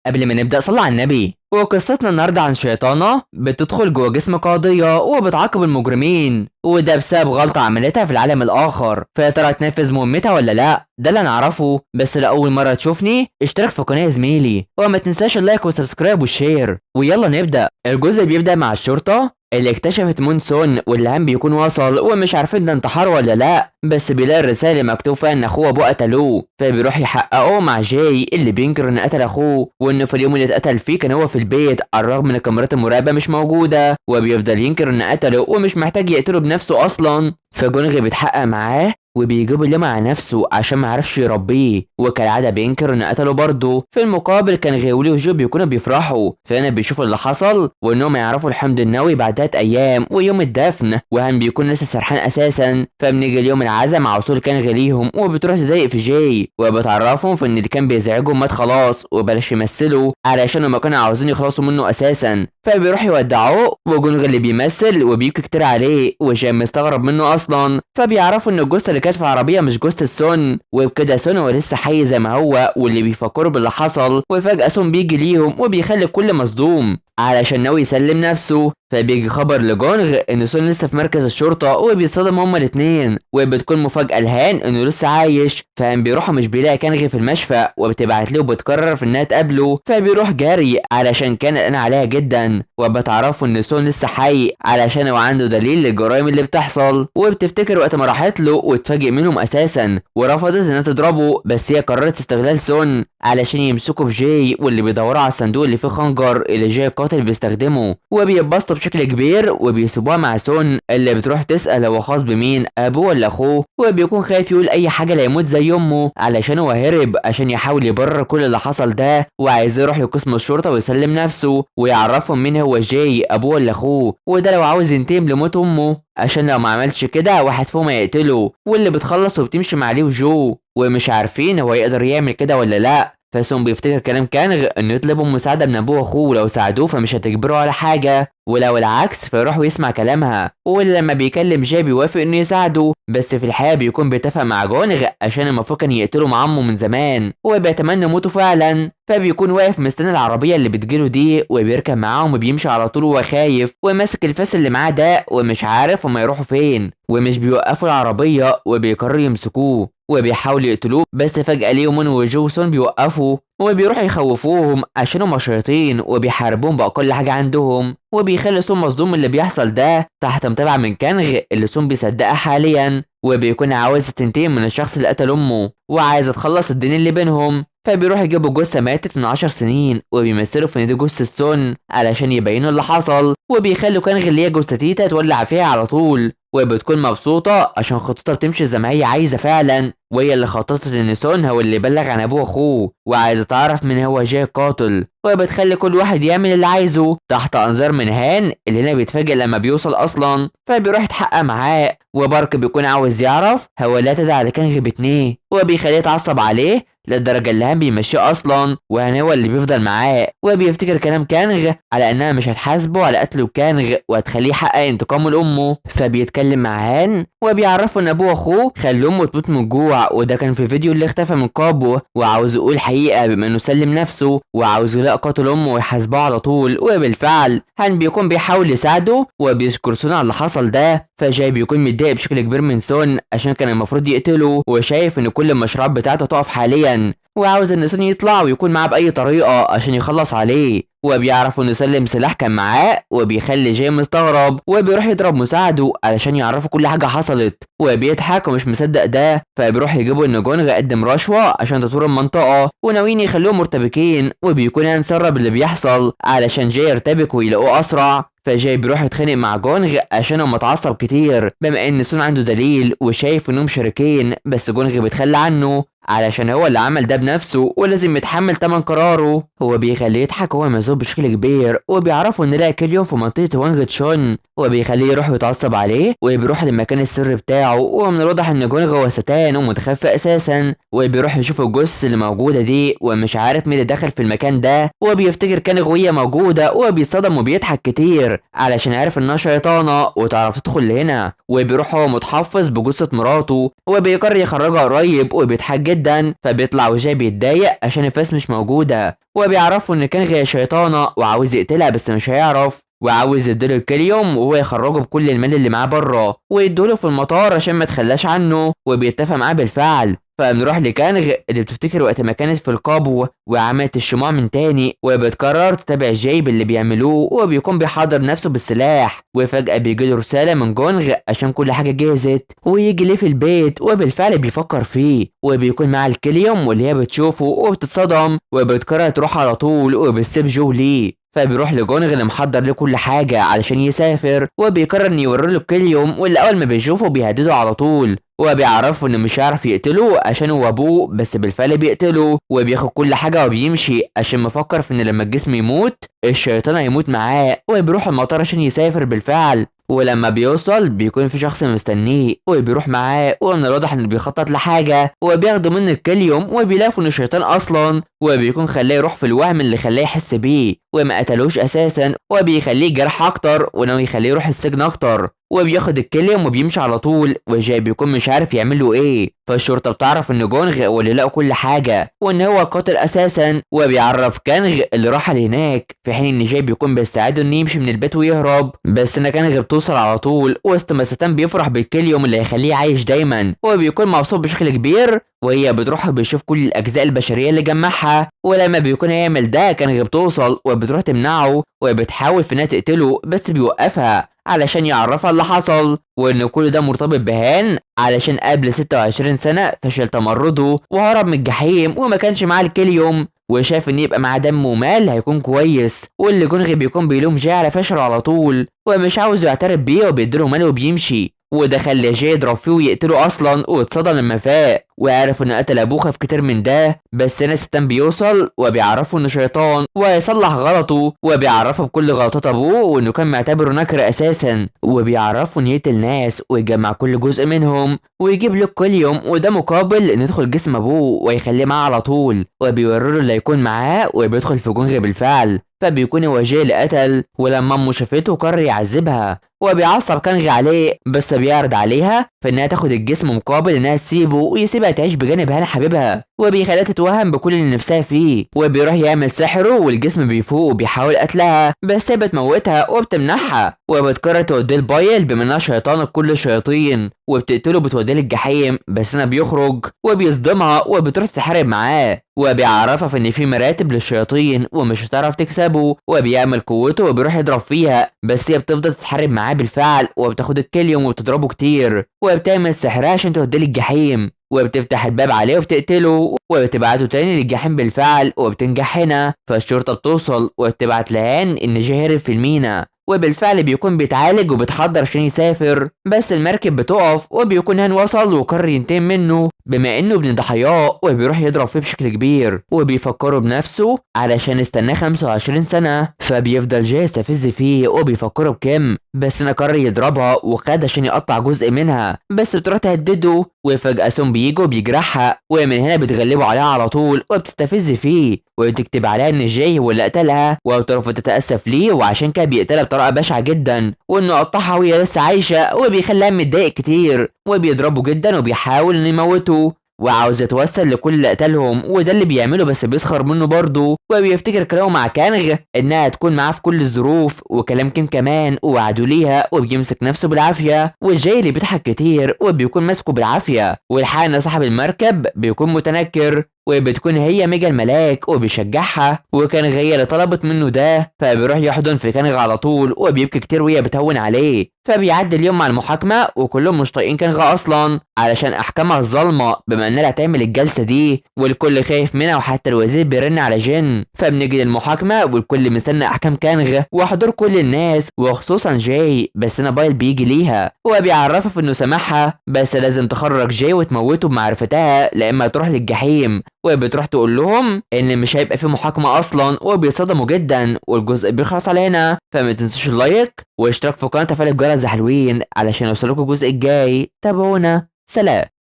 قبل ما نبدأ صلى على النبي. وقصتنا النهاردة عن شيطانة بتدخل جوه جسم قاضية وبتعاقب المجرمين، وده بسبب غلطة عملتها في العالم الآخر. فيا ترى تنفذ مهمتها ولا لأ؟ ده اللي نعرفه. بس لأول مرة تشوفني اشترك في القناة يا زميلي، وما تنساش اللايك والسبسكرايب والشير. ويلا نبدأ. الجزء بيبدأ مع الشرطة اللي اكتشفت مون سون، واللي بيكون وصل ومش عارفين ده انتحار ولا لا، بس بيلاقي الرسالة مكتوب فيها ان اخوه ابوه قتلوه. فبيروح يحققه مع جاي اللي بينكر ان قتل اخوه، وانه في اليوم اللي اتقتل فيه كان هو في البيت على الرغم ان كاميرات المراقبة مش موجودة، وبيفضل ينكر ان قتله ومش محتاج يقتله بنفسه اصلا. فجونغ بيتحقق معاه وبيجيب اللي مع نفسه عشان ما عرفش يربيه، وكالعاده بينكر ان قتله برضه. في المقابل كان غيولي وجو بيكونوا بيفرحوا، فهنا بيشوفوا اللي حصل وانهم يعرفوا الحمض النووي بعد 3 ايام ويوم الدفن، وهم بيكون لسه سرحان اساسا. فبنيجي اليوم العزا مع وصول كان ليهم، وبتروح تضايق في جاي وبتعرفهم في ان اللي كان بيزعجهم مات خلاص وبلاش يمثلوا علشان هما كانوا عاوزين يخلصوا منه اساسا. فبيروح يودعوه، وجونغ اللي بيمثل وبيبكي كتير عليه، وجاي مستغرب منه اصلا. فبيعرفوا ان الجثه اللي كانت في العربيه مش جثه سون، وبكده سون هو لسه حي زي ما هو واللي بيفكروا باللي حصل. وفجاه سون بيجي ليهم وبيخلي الكل مصدوم علشان ناوي يسلم نفسه. فبيجي خبر لجونغ ان سون لسه في مركز الشرطه، وبيتصدم هما الاتنين، وبتكون مفاجاه لهان انه لسه عايش. فهم بيروحوا مش بيلاقي كانغ في المشفى، وبتبعت له وبتقرر في انها تقابله. فبيروح جاري علشان كان قلقان عليها جدا، وبتعرفوا ان سون لسه حي علشان هو عنده دليل للجرائم اللي بتحصل. وبتفتكر وقت ما راحت له وتفاجئ منهم اساسا، ورفضت انها تضربه، بس هي قررت استغلال سون علشان يمسكوا في جاي واللي بيدوروا على الصندوق اللي فيه خنجر اللي جاي القاتل بيستخدمه. وبيتبسطوا بشكل كبير وبيسيبوها مع سون اللي بتروح تسأل هو خاص بمين، ابوه ولا اخوه. وبيكون خايف يقول اي حاجه لا يموت زي امه علشان هو هرب عشان يحاول يبرر كل اللي حصل ده، وعايز يروح لقسم الشرطه ويسلم نفسه ويعرفهم مين هو جاي، ابوه ولا اخوه. وده لو عاوز ينتقم لموت امه، عشان لو ما عملش كده واحد فيهم هيقتله. واللي بتخلص وبتمشي مع ليه وجو، ومش عارفين هو يقدر يعمل كده ولا لا. فسون بيفتكر كلام كانغ انه يطلبوا مساعده من ابوه واخوه، لو ساعدوه فمش هتجبره على حاجه، ولو العكس فيروح ويسمع كلامها. ولما بيكلم جاي بيوافق انه يساعده، بس في الحقيقه بيكون بيتفق مع جونغ عشان المفروض كان يقتلوا مع عمه من زمان، وبيتمنى موته فعلا. فبيكون واقف مستني العربيه اللي بتجيله دي، وبيركب معاهم وبيمشي على طول وهو خايف وماسك الفاس اللي معاه ده، ومش عارف هما يروحوا فين، ومش بيوقفوا العربيه وبيقرروا يمسكوه وبيحاولوا يقتلوه. بس فجاه ليومون وجوسون بيوقفوا وبيروحوا يخوفوهم عشان هما شياطين، وبيحاربوهم بأقل حاجة عندهم. وبيخلي سون مصدوم من اللي بيحصل ده تحت متابعة من كانغ اللي سون بيصدقها حاليا، وبيكون عاوز تنتقم من الشخص اللي قتل امه وعايز تخلص الدين اللي بينهم. فبيروح يجيبوا جثة ماتت من 10 سنين وبيمثلوا في ان دي جثة سون علشان يبينوا اللي حصل، وبيخلوا كانغ اللي هي جثة تيتا تولع فيها على طول. وبتكون مبسوطة عشان خطتها بتمشي زي ما هي عايزة فعلا، وهي اللي خططت ان سون هو اللي يبلغ عن ابوه واخوه، وعايزة تعرف من هو جاي القاتل. وبتخلي كل واحد يعمل اللي عايزه تحت انظار من هان اللي هنا بيتفاجئ لما بيوصل اصلا. فبيروح يتحقق معاه، وبارك بيكون عاوز يعرف هو لا تدعي على كانغ باتنيه، وبيخليه يتعصب عليه للدرجة اللي هان بيمشيه أصلا، وهان هو اللي بيفضل معاه. وبيفتكر كلام كانغ على إنها مش هتحاسبه على قتله كانغ وهتخليه يحقق انتقامه لأمه. فبيتكلم مع هان وبيعرفوا إن أبوه وأخوه خلوا أمه تموت من الجوع، وده كان في فيديو اللي اختفى من قابو، وعاوز يقول الحقيقة بما إنه سلم نفسه، وعاوز يلاقي قاتل أمه ويحاسبه على طول. وبالفعل هان بيكون بيحاول يساعده وبيشكر سون على اللي حصل ده. فجاي بيكون متضايق بشكل كبير من سون عشان كان المفروض يقتله، وشايف إن كل المشروعات بتاعته تقف حاليا، وعاوز ان سون يطلع ويكون معاه باي طريقه عشان يخلص عليه. وبيعرفوا انه سلم سلاح كان معاه، وبيخلي جاي مستغرب وبيروح يضرب مساعده علشان يعرفوا كل حاجه حصلت، وبيضحك ومش مصدق ده. فبيروح يجيبوا ان جونغ قدم رشوه عشان تطور المنطقه وناويين يخلوهم مرتبكين، وبيكون هنسرب اللي بيحصل علشان جاي يرتبك ويلاقوه اسرع. فجاي بيروح يتخانق مع جونغ عشان هو متعصب كتير بما ان سون عنده دليل وشايف انهم شريكين، بس جونغ بيتخلى عنه علشان هو اللي عمل ده بنفسه ولازم يتحمل تمن قراره. هو بيخليه يضحك وهو مذوب بشكل كبير، وبيعرفوا ان لاقي كل يوم في منطقه وانغ تشون، وبيخليه يروح يتعصب عليه وبيروح للمكان السري بتاعه. ومن الواضح ان جونغ هو ستان ومتخفي اساسا، وبيروح يشوف الجثث اللي موجوده دي ومش عارف مين اللي دخل في المكان ده، وبيفتكر كانغ وهي موجوده وبيتصدم وبيضحك كتير علشان عارف انها شيطانه وتعرف تدخل هنا. وبيروح هو متحفظ بجثه مراته وبيقرر يخرجها قريب، وبيضحك جدا، فبيطلع وجاي بيتضايق عشان الفاس مش موجودة، وبيعرفوا ان كانغ هي شيطانة وعاوز يقتلها بس مش هيعرف، وعاوز يديله الكليوم وهو يخرجه بكل المال اللي معاه بره ويديله في المطار عشان ما تخلاش عنه، وبيتفق معاه بالفعل. فبنروح لكانغ اللي بتفتكر وقت ما كانت في القبو وعملت الشموع من تاني، وبتقرر تتابع جاي باللي بيعملوه، وبيكون بيحضر نفسه بالسلاح، وفجأة بيجيله رسالة من جونغ عشان كل حاجة جهزت ويجي ليه في البيت، وبالفعل بيفكر فيه وبيكون مع الكليوم واللي هي بتشوفه وبتتصدم، وبتقرر تروح على طول وبتسيب جو ليه. فبيروح لجونغ اللي محضر له كل حاجة علشان يسافر، وبيقرر ان يوريله الكليوم، واللي اول ما بيشوفه بيهدده على طول، وبيعرفه انه مش هيعرف يقتله عشان هو ابوه، بس بالفعل بيقتله وبياخد كل حاجة وبيمشي عشان مفكر في ان لما الجسم يموت الشيطان هيموت معاه، وبيروح المطار عشان يسافر بالفعل. ولما بيوصل بيكون في شخص مستنيه وبيروح معاه، ومن الواضح انه بيخطط لحاجه، وبياخدوا منه الكليوم وبيلاقوا انه شيطان اصلا، وبيكون خلاه يروح في الوهم اللي خلاه يحس بيه وما قتلوش اساسا، وبيخليه جرح اكتر وناوي يخليه يروح السجن اكتر، وبياخد الكليوم وبيمشي على طول، وجاي بيكون مش عارف يعمل له ايه. فالشرطه بتعرف ان جونغ هو اللي لقى كل حاجه وان هو القاتل اساسا، وبيعرف كانغ اللي راح هناك، في حين ان جاي بيكون بيستعد انه يمشي من البيت ويهرب، بس ان كانغ بتوصل على طول، وسط ما ستان بيفرح بالكليوم اللي هيخليه عايش دايما، وبيكون مبسوط بشكل كبير، وهي بتروح بيشوف كل الاجزاء البشريه اللي جمعها، ولما بيكون هيعمل ده كانغ بتوصل وبتروح تمنعه، وبتحاول في انها تقتله بس بيوقفها علشان يعرفها اللي حصل، وان كل ده مرتبط بهان علشان قبل 26 سنة فشل تمرده وهرب من الجحيم وما كانش معاه الكليوم، وشاف ان يبقى معاه دم ومال هيكون كويس، واللي جونغ بيكون بيلوم جاي على فشله على طول ومش عاوز يعترف بيه وبيديله مال وبيمشي، وده خلى جاي يضرب فيه ويقتله اصلا، واتصدم لما فاق وعرف انه قتل ابوه خاف كتير من ده، بس هنا ستان بيوصل وبيعرفه انه شيطان وهيصلح غلطه، وبيعرفه بكل غلطات ابوه وانه كان معتبره نكر اساسا، وبيعرفه انه يقتل ناس ويجمع كل جزء منهم ويجيب له كل يوم، وده مقابل انه يدخل جسم ابوه ويخليه معاه على طول، وبيورره اللي هيكون معاه، وبيدخل في جونغ بالفعل، فبيكون هو جاي اللي قتل، ولما امه شافته قرر يعذبها، وبيعصب كانغ عليه بس بيعرض عليها في انها تاخد الجسم مقابل انها تسيبه ويسيبها تعيش بجانب هنا حبيبها، وبيخليها تتوهم بكل اللي نفسها فيه، وبيروح يعمل سحره والجسم بيفوق وبيحاول قتلها بس هي بتموتها وبتمنعها، وبتقرر توديه البايل بما انها شيطانة كل الشياطين، وبتقتله بتوديه للجحيم، بس هنا بيخرج وبيصدمها وبتروح تحارب معاه، وبيعرفها في ان في مراتب للشياطين ومش هتعرف تكسبه، وبيعمل قوته وبيروح يضرب فيها، بس هي بتفضل تتحارب معاه بالفعل، وبتاخد الكليوم وبتضربه كتير، وبتعمل سحرها عشان توديه للجحيم، وبتفتح الباب عليه وبتقتله وبتبعته تاني للجحيم بالفعل، وبتنجح هنا. فالشرطة بتوصل وبتبعت لهان ان جاي هرب في المينا، وبالفعل بيكون بيتعالج وبتحضر عشان يسافر، بس المركب بتقف وبيكون هان وصل وقرر ينتقم منه بما انه ابن ضحاياه، وبيروح يضرب فيه بشكل كبير وبيفكره بنفسه علشان استناه 25 سنة، فبيفضل جاي يستفز فيه وبيفكره بكيم، بس انا قرر يضربها وخد عشان يقطع جزء منها، بس بتروح تهدده، وفجأة سون بيجي وبيجرحها، ومن هنا بتغلبه عليها على طول وبتستفز فيه وتكتب عليها ان جاي هو اللي قتلها، وبترفض تتأسف ليه وعشان كده بيقتلها بطريقة بشعة جدا، وانه قطعها وهي لسه عايشة، وبيخليها متضايق كتير وبيضربه جدا وبيحاول انه يموته وعاوز يتوسل لكل اللي قتلهم، وده اللي بيعمله بس بيسخر منه برضه، وبيفتكر كلامه مع كانغ انها تكون معاه في كل الظروف، وكلام كيم كمان ووعده ليها، وبيمسك نفسه بالعافيه، والجاي اللي بيضحك كتير وبيكون ماسكه بالعافيه، والحقيقه ان صاحب المركب بيكون متنكر وبتكون هي ميجا الملاك وبيشجعها، وكانغ هي اللي طلبت منه ده، فبيروح يحضن في كانغ على طول وبيبكي كتير وهي بتهون عليه، فبيعدي اليوم مع المحاكمه وكلهم مش طايقين كانغ اصلا علشان احكامها الظالمه بما انها هتعمل الجلسه دي، والكل خايف منها وحتى الوزير بيرن على جن، فبنيجي للمحاكمه والكل مستنى احكام كانغ وحضور كل الناس وخصوصا جاي، بس نابايل بيجي ليها وبيعرفها في انه سامحها بس لازم تخرج جاي وتموته بمعرفتها لا اما تروح للجحيم، وبتروح تقول لهم ان مش هيبقى في محاكمه اصلا، وبيتصدموا جدا، والجزء بيخلص على هنا، فما تنسوش اللايك واشتراك في القناه وتفعيل الجرس يا حلوين علشان يوصلكوا الجزء الجاي، تابعونا، سلام.